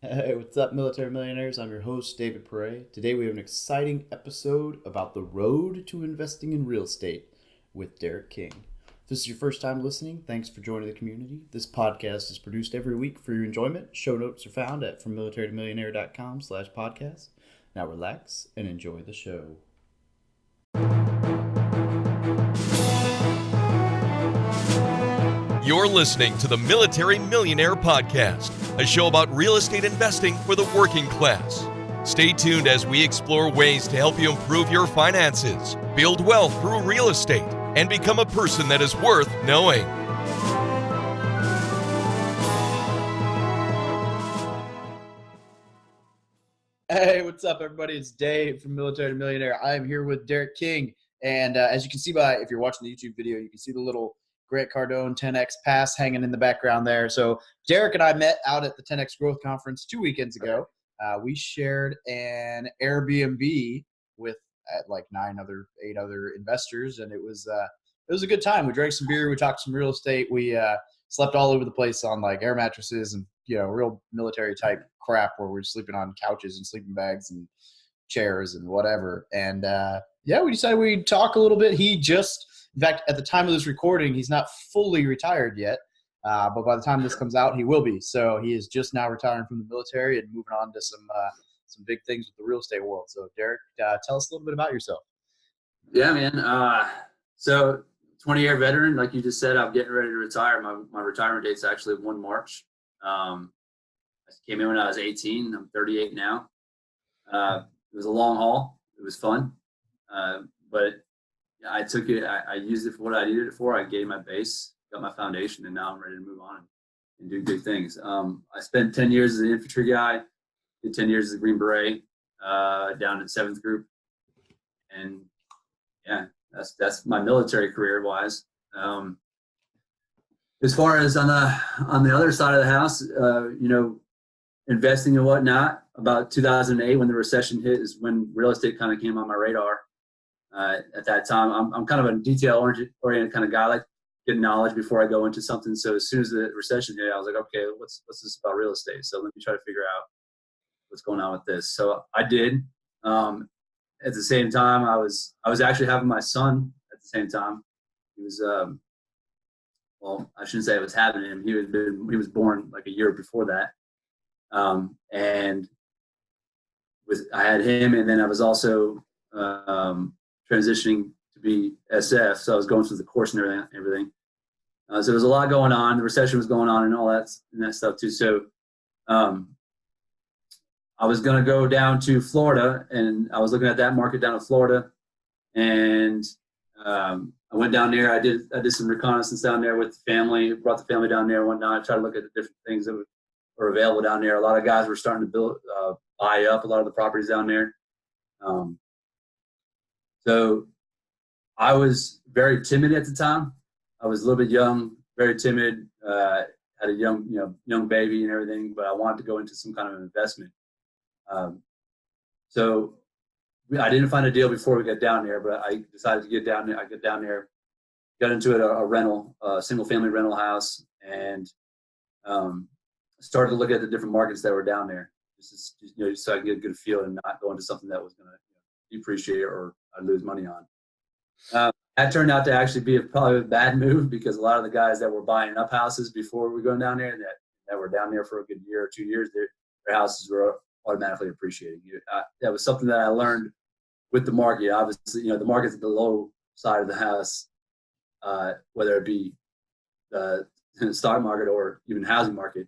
Hey, what's up, military millionaires? I'm your host, David Perret. Today we have an exciting episode about the road to investing in real estate with Derek King. If this is your first time listening, thanks for joining the community. This podcast is produced every week for your enjoyment. Show notes are found at FromMilitaryToMillionaire.com/podcast. Now relax and enjoy the show. You're listening to the Military Millionaire Podcast, a show about real estate investing for the working class. Stay tuned as we explore ways to help you improve your finances, build wealth through real estate, and become a person that is worth knowing. Hey, what's up, everybody? It's Dave from Military to Millionaire. I am here with Derek King. And as you can see if you're watching the YouTube video, you can see the little Grant Cardone 10X pass hanging in the background there. So Derek and I met out at the 10X Growth Conference 2 weekends ago. We shared an Airbnb with like 8 other investors, and it was a good time. We drank some beer, we talked some real estate, we slept all over the place on like air mattresses and real military type crap where we're sleeping on couches and sleeping bags and chairs and whatever. And we decided we'd talk a little bit. In fact, at the time of this recording, he's not fully retired yet, but by the time this comes out, he will be. So he is just now retiring from the military and moving on to some big things with the real estate world. So Derek, tell us a little bit about yourself. Yeah, man. So 20-year veteran, like you just said, I'm getting ready to retire. My retirement date's actually 1 March. I came in when I was 18. I'm 38 now. It was a long haul. It was fun. But I took it, I used it for what I needed it for. I gave my base, got my foundation, and now I'm ready to move on and do good things. I spent 10 years as an infantry guy, did 10 years as a Green Beret, down in 7th Group. And yeah, that's my military career wise. As far as on the other side of the house, investing and whatnot, about 2008 when the recession hit is when real estate kind of came on my radar. At that time, I'm kind of a detail-oriented kind of guy. I like get knowledge before I go into something. So as soon as the recession hit, I was like, okay, what's this about real estate? So let me try to figure out what's going on with this. So I did. At the same time, I was actually having my son at the same time. He was, I shouldn't say I was having him. He was born like a year before that. I had him, and then I was also transitioning to be SF, so I was going through the course and everything. So there was a lot going on. The recession was going on and all that stuff too. So I was going to go down to Florida, and I was looking at that market down in Florida, and I went down there. I did some reconnaissance down there with the family, brought the family down there and whatnot, tried to look at the different things that were available down there. A lot of guys were starting to buy up a lot of the properties down there. So I was very timid at the time. I was a little bit young, very timid, had a young baby and everything, but I wanted to go into some kind of investment. So I didn't find a deal before we got down there, but I decided to get down there. I got down there, got into a single family rental house, and started to look at the different markets that were down there, just so I could get a good feel and not go into something that was going to depreciate or I'd lose money on. That turned out to actually be probably a bad move, because a lot of the guys that were buying up houses before we were going down there, that were down there for a good year or 2 years, their houses were automatically appreciating. That was something that I learned with the market. Obviously, the market's at the low side of the house, whether it be the stock market or even housing market,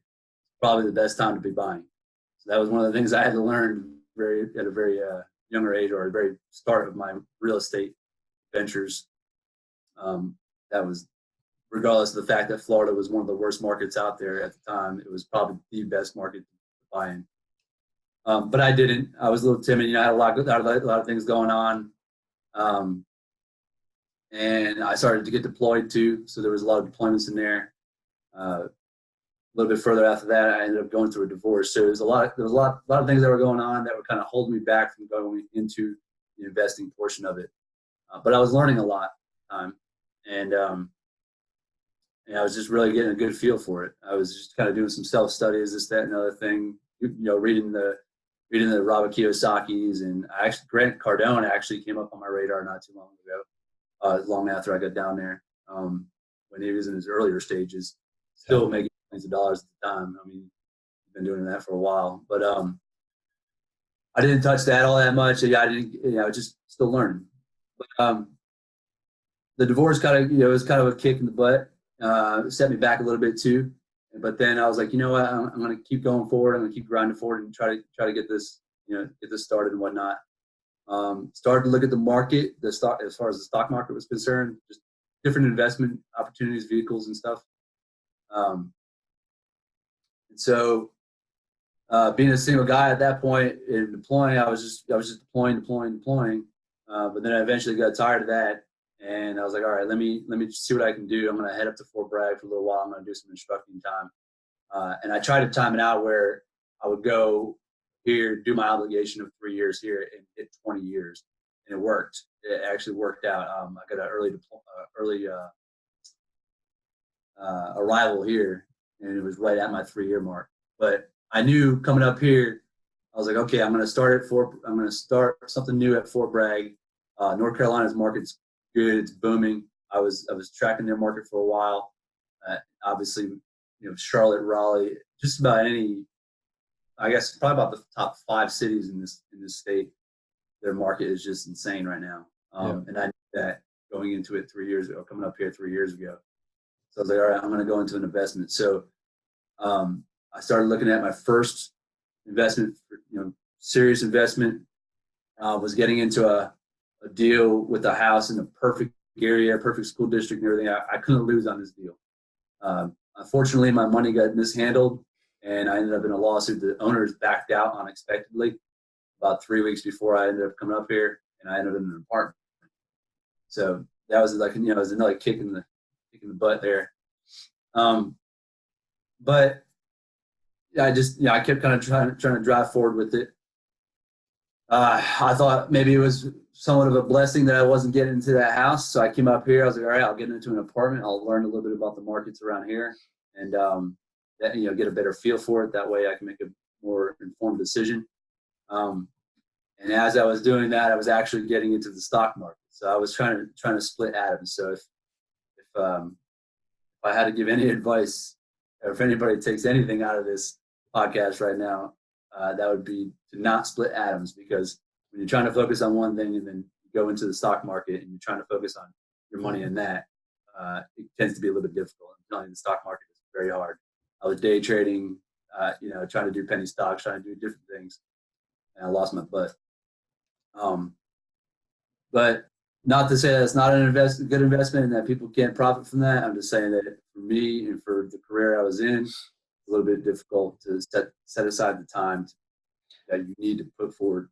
probably the best time to be buying. So that was one of the things I had to learn at a very younger age, or the very start of my real estate ventures. That was, regardless of the fact that Florida was one of the worst markets out there at the time, it was probably the best market to buy in. But I didn't. I was a little timid. I had a lot of things going on. And I started to get deployed too. So there was a lot of deployments in there. A little bit further after that, I ended up going through a divorce. So there was a lot of things that were going on that were kind of holding me back from going into the investing portion of it. But I was learning a lot at the time, and I was just really getting a good feel for it. I was just kind of doing some self-studies, this, that, and other thing, reading the Robert Kiyosaki's, and actually Grant Cardone actually came up on my radar not too long ago, long after I got down there, when he was in his earlier stages, still making millions of dollars at the time. I mean, he's been doing that for a while, but I didn't touch that all that much. I didn't, I was just still learning. But the divorce was kind of a kick in the butt. Set me back a little bit too. But then I was like, you know what? I'm going to keep going forward. I'm going to keep grinding forward and try to get this, get this started and whatnot. Started to look at the market, as far as the stock market was concerned, just different investment opportunities, vehicles and stuff. And so, being a single guy at that point in deploying, I was just deploying. But then I eventually got tired of that. And I was like, all right, let me see what I can do. I'm going to head up to Fort Bragg for a little while. I'm going to do some instructing time. And I tried to time it out where I would go here, do my obligation of 3 years here and hit 20 years. And it worked. It actually worked out. I got an early arrival here, and it was right at my 3-year mark. But I knew coming up here, I was like, okay, I'm going to start something new at Fort Bragg. North Carolina's market's good. It's booming. I was tracking their market for a while. Obviously, Charlotte, Raleigh, just about any, I guess probably about the top 5 cities in this state. Their market is just insane right now. And I knew that going into it 3 years ago, coming up here 3 years ago. So I was like, all right, I'm going to go into an investment. So I started looking at my first investment, serious investment. Was getting into a deal with a house in the perfect area, perfect school district and everything. I couldn't lose on this deal. Unfortunately, my money got mishandled, and I ended up in a lawsuit. The owners backed out unexpectedly about 3 weeks before I ended up coming up here, and I ended up in an apartment. So that was like, it was another kick in the butt there. But I kept kind of trying to drive forward with it. I thought maybe it was somewhat of a blessing that I wasn't getting into that house. So I came up here. I was like, all right, I'll get into an apartment. I'll learn a little bit about the markets around here and, get a better feel for it. That way I can make a more informed decision. And as I was doing that, I was actually getting into the stock market. So I was trying to split atoms. So if I had to give any advice, or if anybody takes anything out of this podcast right now, that would be to not split atoms, because when you're trying to focus on one thing and then you go into the stock market and you're trying to focus on your money in that, it tends to be a little bit difficult. I'm telling you, the stock market is very hard. I was day trading, trying to do penny stocks, trying to do different things, and I lost my butt. But not to say that it's not good investment and that people can't profit from that. I'm just saying that for me and for the career I was in, it's a little bit difficult to set aside the time that you need to put forward,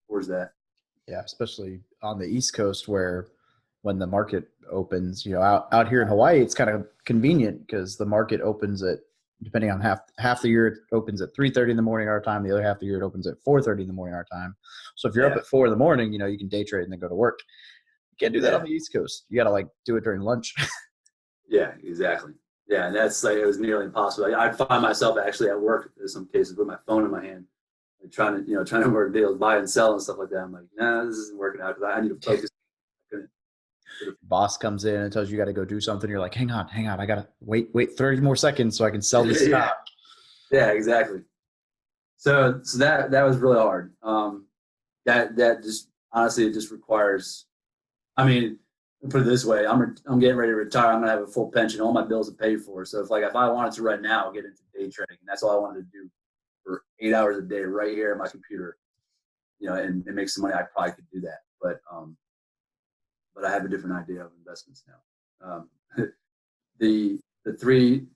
towards that. Yeah, especially on the East Coast, where when the market opens, out here in Hawaii, it's kind of convenient because the market opens at, depending on half the year, it opens at 3:30 in the morning our time. The other half of the year, it opens at 4:30 in the morning our time. So if you're up at 4 in the morning, you can day trade and then go to work. You can't do that on the East Coast. You got to do it during lunch. Yeah, exactly. Yeah, and that's it was nearly impossible. I'd find myself actually at work in some cases with my phone in my hand, trying to work deals, buy and sell and stuff like that. I'm like, nah, this isn't working out because I need to focus. Boss comes in and tells you got to go do something. You're like, hang on. I got to wait 30 more seconds so I can sell this stock. Yeah, exactly. So that was really hard. That just honestly, it just requires, put it this way, I'm getting ready to retire. I'm going to have a full pension. All my bills are paid for. So if I wanted to right now, I'll get into day trading. And that's all I wanted to do for 8 hours a day right here at my computer, and make some money. I probably could do that. But I have a different idea of investments now. The 3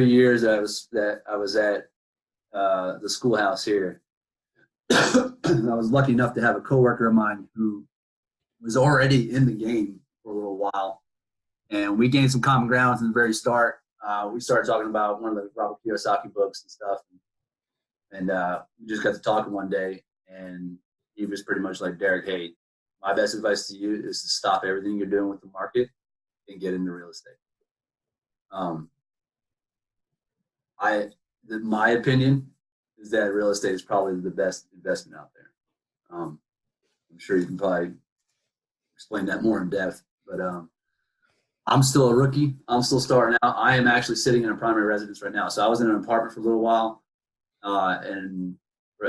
years that I was at the schoolhouse here, I was lucky enough to have a coworker of mine who was already in the game for a little while, and we gained some common ground from the very start. We started talking about one of the Robert Kiyosaki books and stuff, and we just got to talking one day, and he was pretty much like, Derek, hey, my best advice to you is to stop everything you're doing with the market and get into real estate. my opinion is that real estate is probably the best investment out there. I'm sure you can probably explain that more in depth, but I'm still a rookie. I'm still starting out. I am actually sitting in a primary residence right now. So I was in an apartment for a little while, and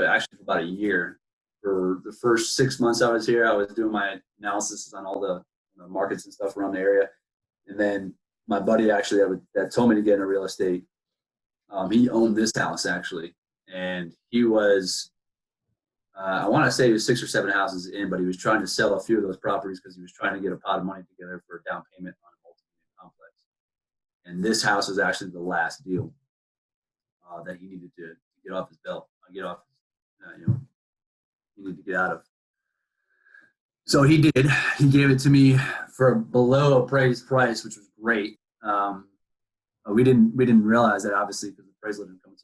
actually for about a year. For the first 6 months I was here, I was doing my analysis on all the markets and stuff around the area. And then my buddy actually that told me to get into real estate, he owned this house actually. And he was, I want to say he was 6 or 7 houses in, but he was trying to sell a few of those properties because he was trying to get a pot of money together for a down payment on a multi-unit complex. And this house was actually the last deal that he needed to get off his belt, get off, he needed to get out of. So he did. He gave it to me for below appraised price, which was great. We didn't realize that obviously because the appraisal didn't come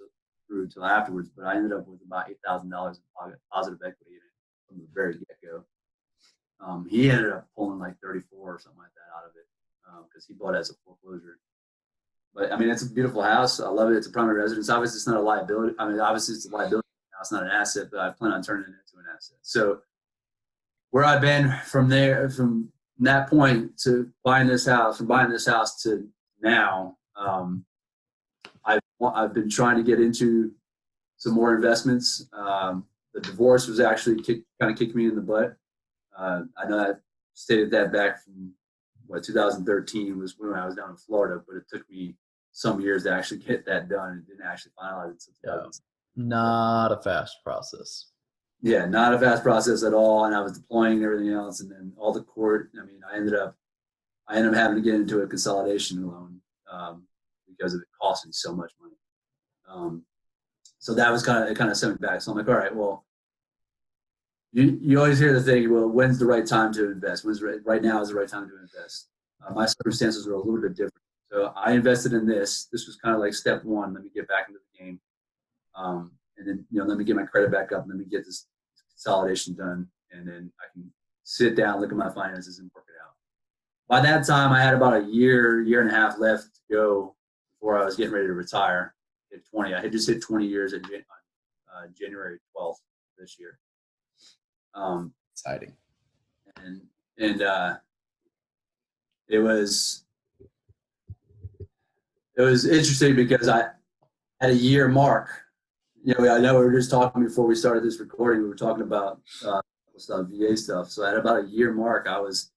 through until afterwards. But I ended up with about $8,000 in positive equity in it from the very get-go. He ended up pulling like 34 or something like that out of it because he bought it as a foreclosure. But I mean, it's a beautiful house. I love it. It's a primary residence. Obviously, it's not a liability. I mean, obviously, it's a liability. Now it's not an asset, but I plan on turning it into an asset. So where I've been from that point to buying this house, to now, I've been trying to get into some more investments. The divorce was actually kind of kicked me in the butt. I know I stated that back from 2013 was when I was down in Florida, but it took me some years to actually get that done. It didn't actually finalize it until Not a fast process. Yeah, not a fast process at all. And I was deploying everything else, and then all the court. I mean, I ended up having to get into a consolidation loan because of it costing so much money. So that was kind of sent me back. So I'm like, all right, well, you always hear the thing, well, when's the right time to invest? Right now is the right time to invest. My circumstances were a little bit different. So I invested in this. This was kind of like step one. Let me get back into the game. And then, let me get my credit back up and let me get this consolidation done. And then I can sit down, look at my finances and work it out. By that time, I had about a year and a half left to go before I was getting ready to retire at 20. I had just hit 20 years on January 12th this year. Exciting. And it was interesting because I had a year mark. I know we were just talking before we started this recording. We were talking about VA stuff. So at about a year mark, I was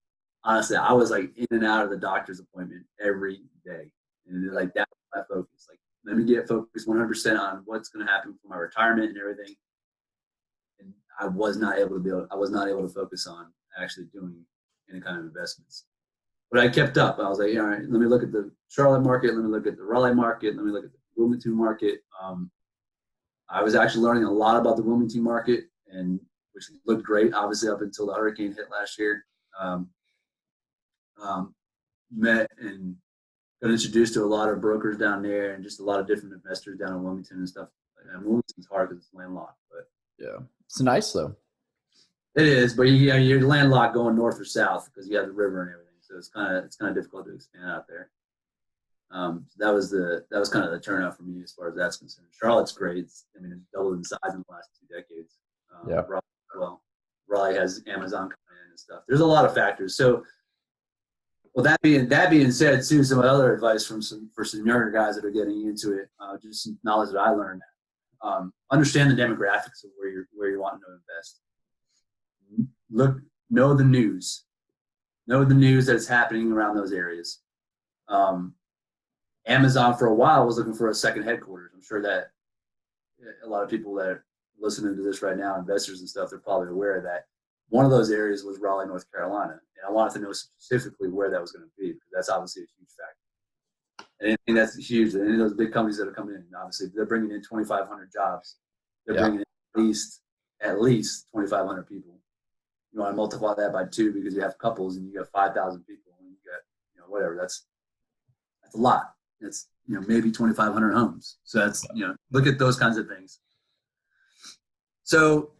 like in and out of the doctor's appointment every day, and like that was my focus. Like, let me get focused 100% on what's going to happen for my retirement and everything. And I was not able to focus on actually doing any kind of investments. But I kept up. I was like, all right, let me look at the Charlotte market. Let me look at the Raleigh market. Let me look at the Wilmington market. I was actually learning a lot about the Wilmington market, and which looked great, obviously, up until the hurricane hit last year. Met and got introduced to a lot of brokers down there and just a lot of different investors down in Wilmington and stuff. And Wilmington's hard because it's landlocked, but yeah, it's nice though. It is, but you're landlocked going north or south because you have the river and everything, so it's kind of difficult to expand out there. So that was kind of the turnout for me as far as that's concerned. Charlotte's great. It's doubled in size in the last 2 decades. Yeah. Raleigh has Amazon coming in and stuff. There's a lot of factors. So, well, that being said, too, some other advice for some younger guys that are getting into it, just some knowledge that I learned. Understand the demographics of where you're wanting to invest. Know the news. Know the news that's happening around those areas. Amazon for a while was looking for a second headquarters. I'm sure that a lot of people that are listening to this right now, investors and stuff, they're probably aware of that. One of those areas was Raleigh, North Carolina. And I wanted to know specifically where that was going to be because that's obviously a huge factor. And anything that's huge, any of those big companies that are coming in, obviously they're bringing in 2,500 jobs. They're bringing in at least 2,500 people. You want to multiply that by 2 because you have couples and you got 5,000 people and you got, whatever. That's a lot. It's, maybe 2,500 homes. So that's, look at those kinds of things. So,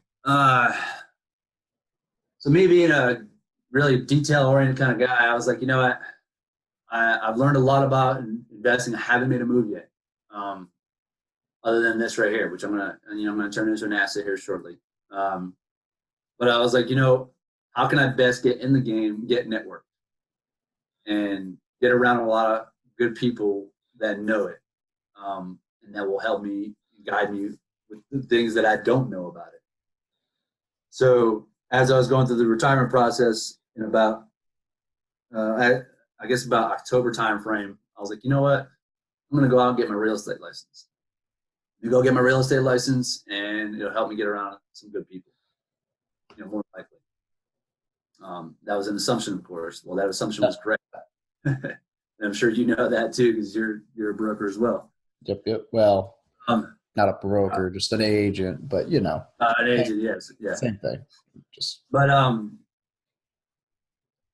me being a really detail-oriented kind of guy, I was like, what? I've learned a lot about investing. I haven't made a move yet. other than this right here, which I'm gonna turn into an asset here shortly. But I was like, how can I best get in the game, get networked, and get around a lot of good people that know it, and that will help me guide me with the things that I don't know about it. So as I was going through the retirement process in about, I guess about October time frame, I was like, you know what? I'm going to go out and get my real estate license. You go get my real estate license, and it'll help me get around some good people, more likely. That was an assumption, of course. Well, that assumption was correct. And I'm sure you know that too, because you're a broker as well. Yep. Well, not a broker, just an agent, but an agent, yes, yeah, same thing. But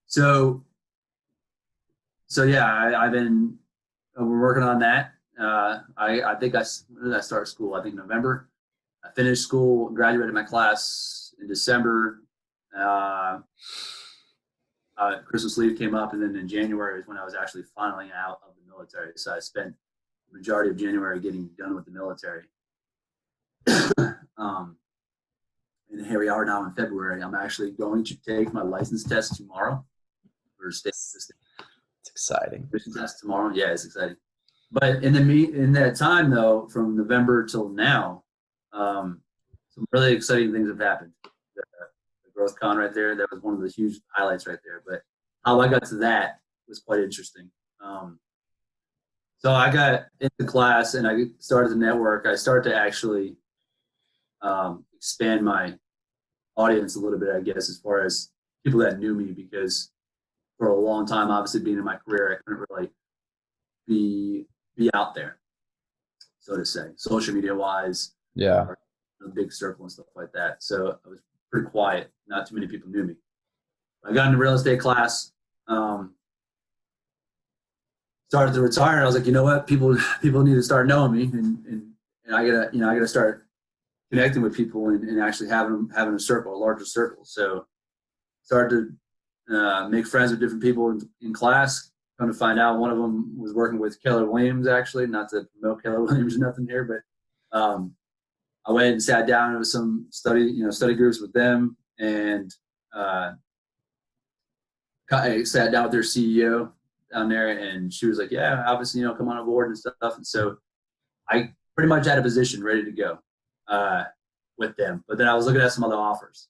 so yeah, I've been we're working on that. I think when did I start school? I think November. I finished school, graduated my class in December. Christmas leave came up, and then in January is when I was actually finally out of the military. So I spent the majority of January getting done with the military. And here we are now in February. I'm actually going to take my license test tomorrow for state. It's exciting. Test tomorrow. Yeah, it's exciting. But in that time though, from November till now, some really exciting things have happened. The growth con right there, that was one of the huge highlights right there. But how I got to that was quite interesting. So I got into class and I started the network. I started to actually expand my audience a little bit, I guess, as far as people that knew me, because for a long time, obviously being in my career, I couldn't really be out there, so to say, social media wise. Yeah. A big circle and stuff like that. So I was pretty quiet. Not too many people knew me. I got into real estate class, started to retire, and I was like, you know what, people need to start knowing me, and I gotta start connecting with people and actually having a circle, a larger circle. So started to make friends with different people in class. Come to find out, one of them was working with Keller Williams, actually. Not to promote Keller Williams or nothing here, but I went and sat down with some study groups with them, and I sat down with their CEO down there, and she was like, yeah, obviously, come on board and stuff. And so I pretty much had a position ready to go with them. But then I was looking at some other offers.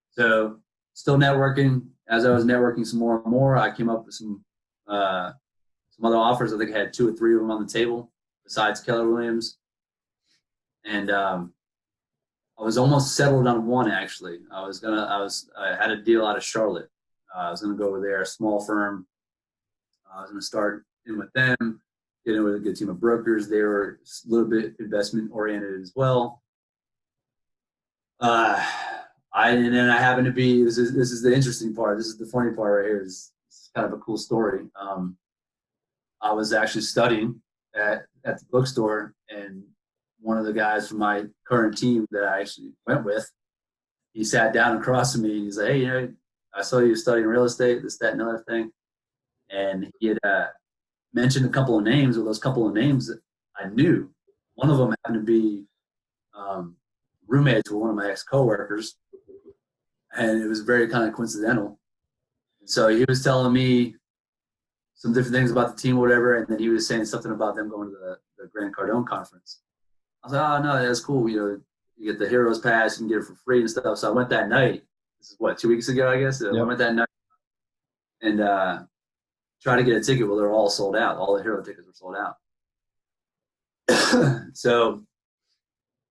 So still networking. As I was networking some more and more, I came up with some other offers. I think I had 2 or 3 of them on the table besides Keller Williams. And I was almost settled on one, actually. I had a deal out of Charlotte. I was going to go over there, a small firm. I was going to start in with them, get in with a good team of brokers. They were a little bit investment oriented as well. And then I happened to be, this is the interesting part. This is the funny part right here. This is kind of a cool story. I was actually studying at the bookstore, and one of the guys from my current team that I actually went with, he sat down across from me, and he's like, hey, I saw you studying real estate, this, that, and other thing. And he had mentioned a couple of names, or those couple of names that I knew. One of them happened to be roommates with one of my ex-coworkers, and it was very kind of coincidental. And so he was telling me some different things about the team or whatever, and then he was saying something about them going to the Grant Cardone conference. I was like, oh, no, that's cool. You get the Heroes Pass, you can get it for free and stuff. So I went that night. This is 2 weeks ago, I guess. Yep. I went that night and tried to get a ticket. Well, they're all sold out. All the Hero tickets were sold out. So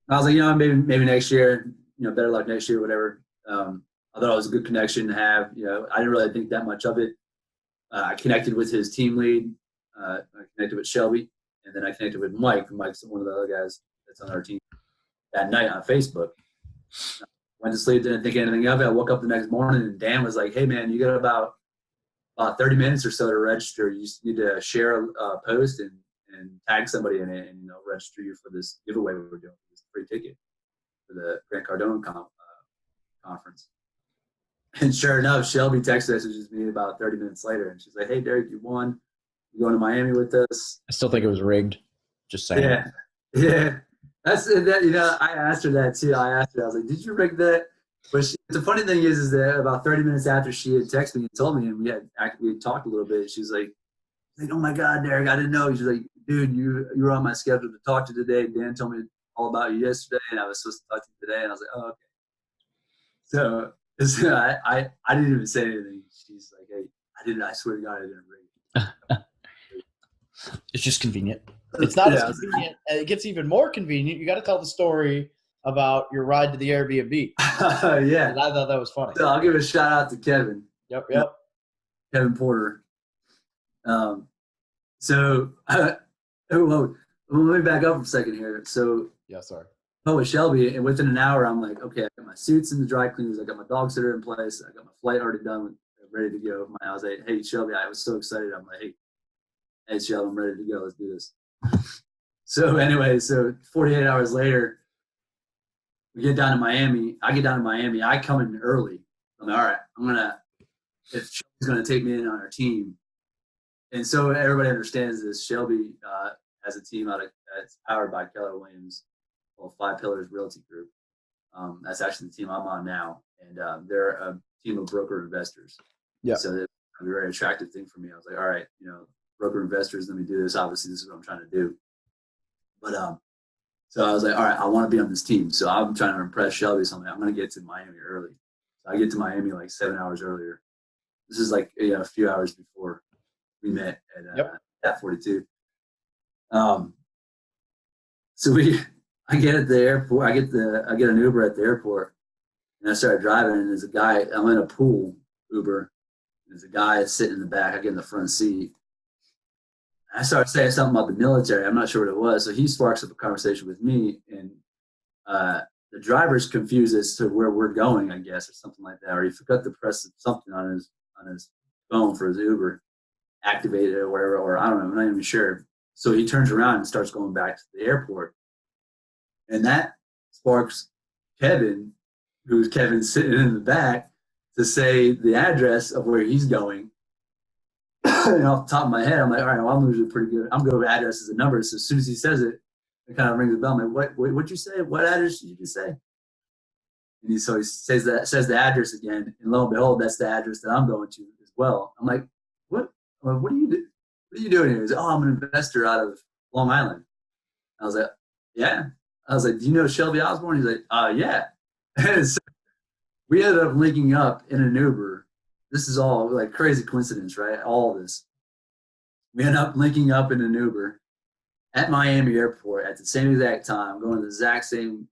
I was like, maybe next year, better luck next year, whatever. I thought it was a good connection to have. I didn't really think that much of it. I connected with his team lead. I connected with Shelby, and then I connected with Mike. Mike's one of the other guys that's on our team that night on Facebook. Went to sleep, didn't think anything of it. I woke up the next morning, and Dan was like, hey, man, you got about 30 minutes or so to register. You just need to share a post and tag somebody in it and register you for this giveaway we're doing, this free ticket for the Grant Cardone conference. And sure enough, Shelby text messages me about 30 minutes later, and she's like, hey, Derek, you won. You're going to Miami with us. I still think it was rigged. Just saying. Yeah. Yeah, that's that. You know, I asked her that too. I asked her. I was like, "Did you rig that?" But the funny thing is that about 30 minutes after she had texted me and told me, and we had talked a little bit. She's like, "Oh my God, Derek, I didn't know." She's like, "Dude, you were on my schedule to talk to today. Dan told me all about you yesterday, and I was supposed to talk to you today." And I was like, "Oh, okay." So, I didn't even say anything. She's like, "Hey, I didn't. I swear to God, I didn't rig it." It's just convenient. It's not as Yeah, convenient. It gets even more convenient. You got to tell the story about your ride to the Airbnb. yeah. I thought that was funny. So I'll give a shout out to Kevin. Yep. Kevin Porter. Um, so, well, let me back up for a second here. So, Yeah, sorry. with Shelby, and within an hour, I'm like, okay, I got my suits in the dry cleaners. I got my dog sitter in place. I got my flight already done, ready to go. I was like, hey, Shelby, I was so excited. I'm like, hey, Shelby, I'm ready to go. Let's do this. So anyway, 48 hours later, we get down to Miami. I get down to Miami. I come in early. I'm like, all right, if Shelby's going to take me in on our team. And so everybody understands this. Shelby has a team that's powered by Keller Williams, Five Pillars Realty Group. That's actually the team I'm on now. And they're a team of broker investors. Yeah. So that's a very attractive thing for me. I was like, all right, broker investors, let me do this. Obviously, this is what I'm trying to do. But so I was like, all right, I want to be on this team. So I'm trying to impress Shelby. So I'm going to get to Miami early. So I get to Miami like 7 hours earlier. This is like a few hours before we met at 42. So I get at the airport. I get an Uber at the airport, and I started driving. And there's a guy. I'm in a pool Uber. There's a guy sitting in the back. I get in the front seat. I started saying something about the military. I'm not sure what it was. So he sparks up a conversation with me, and the driver's confused as to where we're going, I guess, or something like that. Or he forgot to press something on his phone for his Uber, activated or whatever, or I don't know. I'm not even sure. So he turns around and starts going back to the airport. And that sparks Kevin, who's Kevin sitting in the back, to say the address of where he's going. And off the top of my head, I'm like, all right, well, I'm usually pretty good. I'm good with addresses and numbers. So as soon as he says it, it kind of rings a bell. I'm like, what'd you say? What address did you just say? And he says the address again. And lo and behold, that's the address that I'm going to as well. I'm like, what do you do? What are you doing here? He's like, oh, I'm an investor out of Long Island. I was like, yeah. I was like, do you know Shelby Osborne? He's like, yeah. And so we ended up linking up in an Uber. This is all like crazy coincidence, right? All of this. We ended up linking up in an Uber at Miami Airport at the same exact time, going to the exact same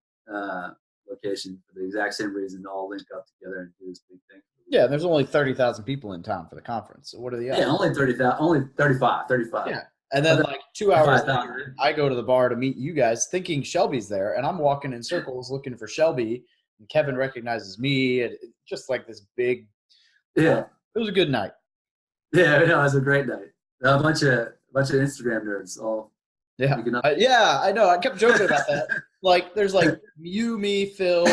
location for the exact same reason to all link up together and do this big thing. Yeah, there's only 30,000 people in town for the conference. So what are the odds? Yeah, only 30,000, only 35. Yeah. And then like 2 hours later, I go to the bar to meet you guys thinking Shelby's there. And I'm walking in circles looking for Shelby. And Kevin recognizes me. And just like this big. Yeah. It was a good night. Yeah, it was a great night. A bunch of Instagram nerds all. Yeah. I know. I kept joking about that. Like there's like you, me, Phil,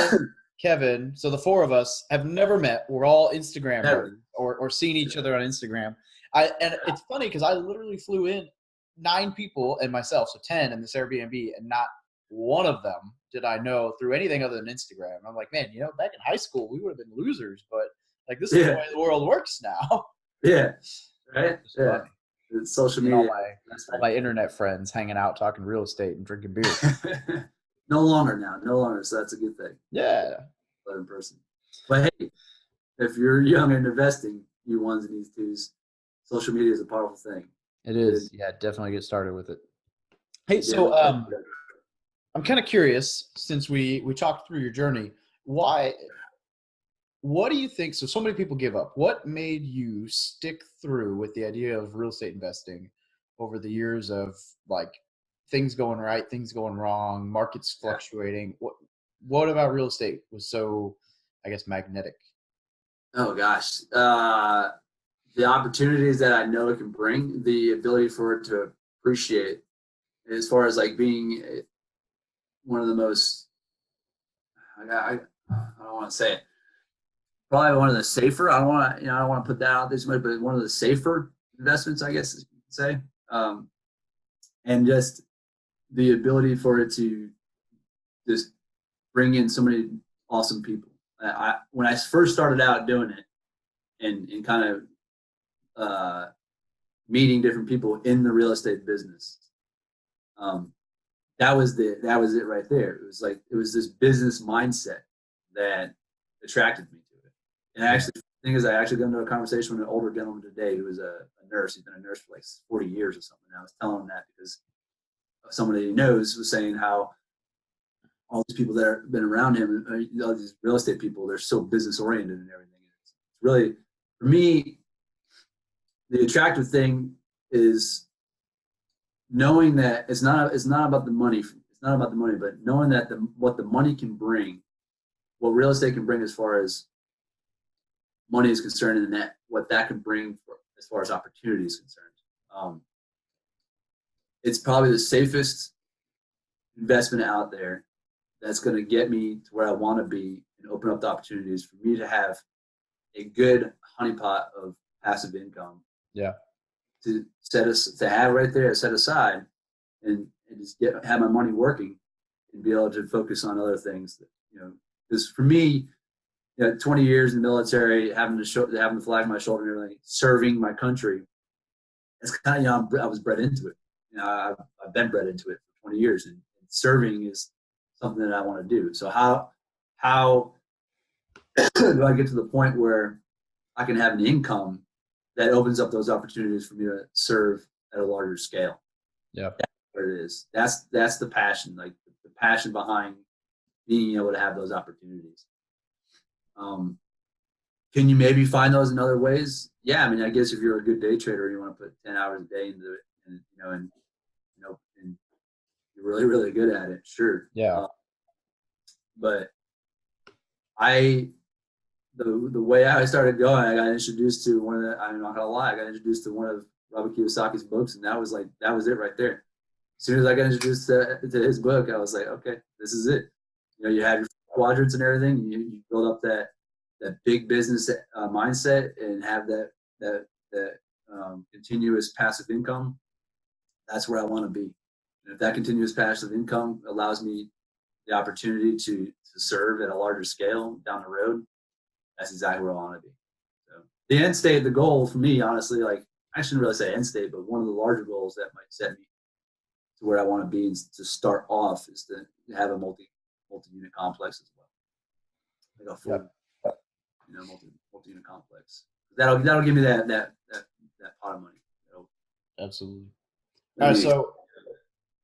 Kevin. So the four of us have never met. We're all Instagram or seen each other on Instagram. And it's funny because I literally flew in 9 people and myself, so 10 in this Airbnb, and not one of them did I know through anything other than Instagram. I'm like, man, back in high school, we would have been losers, but like this is the way the world works now. Yeah, right. Yeah, it's social media. All my internet friends hanging out, talking real estate and drinking beer. No longer, so that's a good thing. Yeah, but in person. But hey, if you're young and investing, you ones and these twos, social media is a powerful thing. It is. Yeah, definitely get started with it. Hey, so I'm kind of curious, since we talked through your journey, what do you think? So many people give up. What made you stick through with the idea of real estate investing over the years of like things going right, things going wrong, markets fluctuating? What about real estate was so, I guess, magnetic? Oh gosh. The opportunities that I know it can bring, the ability for it to appreciate, as far as like being one of the most, I don't want to say it, probably one of the safer. I don't want to put that out this way, but one of the safer investments, I guess you could say. And just the ability for it to just bring in so many awesome people. When I first started out doing it and kind of meeting different people in the real estate business, that was it right there. It was this business mindset that attracted me to it. And actually, the thing is, I actually got into a conversation with an older gentleman today who was a nurse. He's been a nurse for like 40 years or something. And I was telling him that because somebody he knows was saying how all these people that have been around him, all these real estate people, they're so business oriented and everything. It's really, for me, the attractive thing is knowing that it's not about the money. It's not about the money, but knowing that what the money can bring, what real estate can bring as far as money is concerned, and that what that can bring as far as opportunity is concerned. It's probably the safest investment out there that's going to get me to where I want to be and open up the opportunities for me to have a good honeypot of passive income. Yeah. To have right there, set aside, and just have my money working, and be able to focus on other things. That, because for me, 20 years in the military, having the flag on my shoulder and everything, serving my country, it's kind of I was bred into it. I've been bred into it for 20 years, and serving is something that I want to do. So how do I get to the point where I can have an income that opens up those opportunities for me to serve at a larger scale? Yeah, that's what it is. That's the passion, like the passion behind being able to have those opportunities. Can you maybe find those in other ways? Yeah, I mean, I guess if you're a good day trader, you want to put 10 hours a day into it, and you're really, really good at it. Sure. Yeah. But the way I started going, I got introduced to I'm not gonna lie, I got introduced to one of Robert Kiyosaki's books, and that was it right there. As soon as I got introduced to his book, I was like, okay, this is it. You have your quadrants and everything. You build up that big business mindset and have that continuous passive income. That's where I want to be. And if that continuous passive income allows me the opportunity to serve at a larger scale down the road, that's exactly where I want to be. So the end state, the goal for me, honestly, like I shouldn't really say end state, but one of the larger goals that might set me to where I want to be to start off is to have a multi-unit complex as well, like a full, multi-unit complex. That'll give me that pot of money. Absolutely. All right, so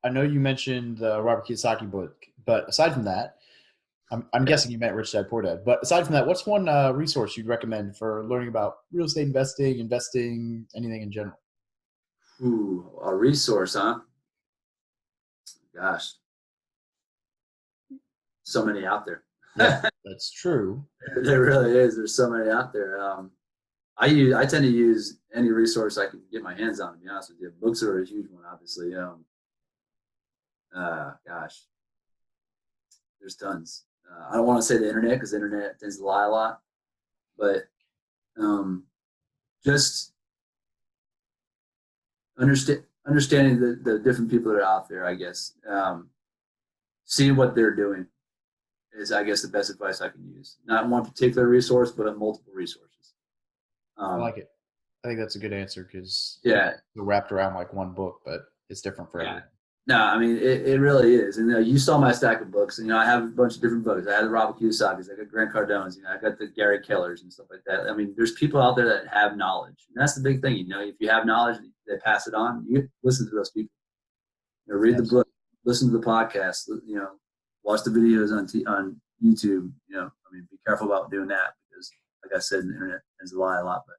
I know you mentioned the Robert Kiyosaki book, but aside from that, I'm guessing you meant Rich Dad Poor Dad. But aside from that, what's one resource you'd recommend for learning about real estate investing, anything in general? Ooh, a resource, huh? Gosh, so many out there. Yeah, that's true. There really is. There's so many out there. I tend to use any resource I can get my hands on. To be honest with you, books are a huge one, obviously. Gosh, there's tons. I don't want to say the internet because the internet tends to lie a lot, but just understanding the different people that are out there, I guess. Seeing what they're doing is, I guess, the best advice I can use. Not one particular resource, but multiple resources. I like it. I think that's a good answer because they're wrapped around like one book, but it's different for everyone. No, I mean, it really is. And you saw my stack of books. And, I have a bunch of different books. I have the Robert Kiyosaki's. I got Grant Cardone's. I got the Gary Kellers and stuff like that. I mean, there's people out there that have knowledge. And that's the big thing. If you have knowledge, they pass it on. You listen to those people. Read the book. Listen to the podcast. Watch the videos on YouTube. Be careful about doing that because, like I said, the internet tends to lie a lot. But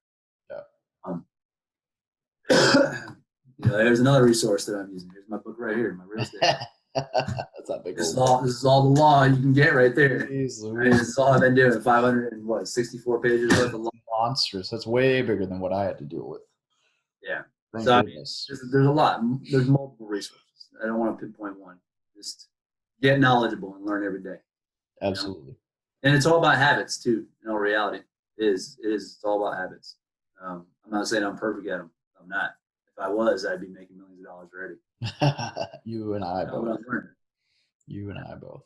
there's another resource that I'm using. Here's my book right here, my real estate. That's not big. This is all the law you can get right there. Jeez, This is all I've been doing. 564 pages worth of law. Monstrous. That's way bigger than what I had to deal with. Yeah. Thank So goodness. There's a lot. There's multiple resources. I don't want to pinpoint one. Just get knowledgeable and learn every day. Absolutely. And it's all about habits too. In all reality, it is. It's all about habits. I'm not saying I'm perfect at them. I'm not. If I was, I'd be making millions of dollars already. You and I But both. I'm learning. You and I both.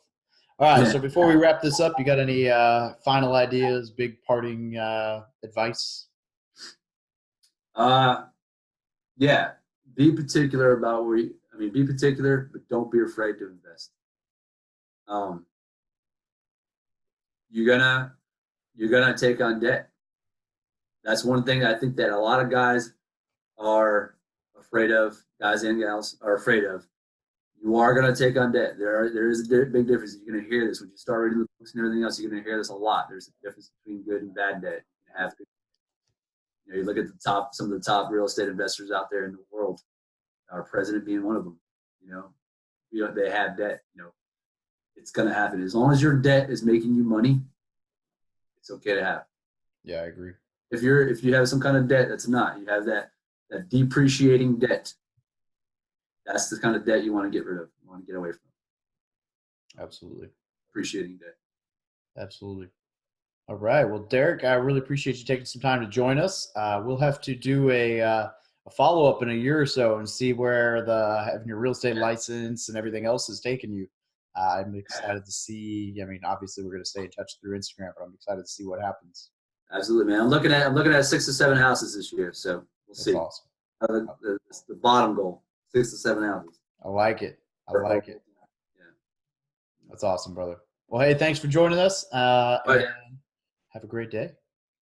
All right. Yeah. So before we wrap this up, you got any final ideas, big parting advice? Yeah. Be particular about where you, I mean, be particular, but don't be afraid to invest. Um, you're gonna take on debt. That's one thing I think that a lot of guys are afraid of. Guys and gals are afraid of. You are going to take on debt. There is a big difference. You're going to hear this when you start reading the books and everything else. You're going to hear this a lot. There's a difference between good and bad debt. You look at some of the top real estate investors out there in the world. Our president being one of them. They have debt. It's going to happen as long as your debt is making you money. It's okay to have. Yeah, I agree. If you have some kind of debt that's not, you have that depreciating debt. That's the kind of debt you want to get rid of. You want to get away from. Absolutely. Appreciating debt. Absolutely. All right. Well, Derek, I really appreciate you taking some time to join us. We'll have to do a follow-up in a year or so and see where having your real estate license and everything else has taken you. I'm excited to see. I mean, obviously, we're going to stay in touch through Instagram, but I'm excited to see what happens. Absolutely, man. I'm looking at 6 to 7 houses this year, so we'll see. That's awesome. The bottom goal, 6 to 7 houses. I like it. Yeah. That's awesome, brother. Well, hey, thanks for joining us. And have a great day.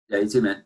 Yeah, you too, man.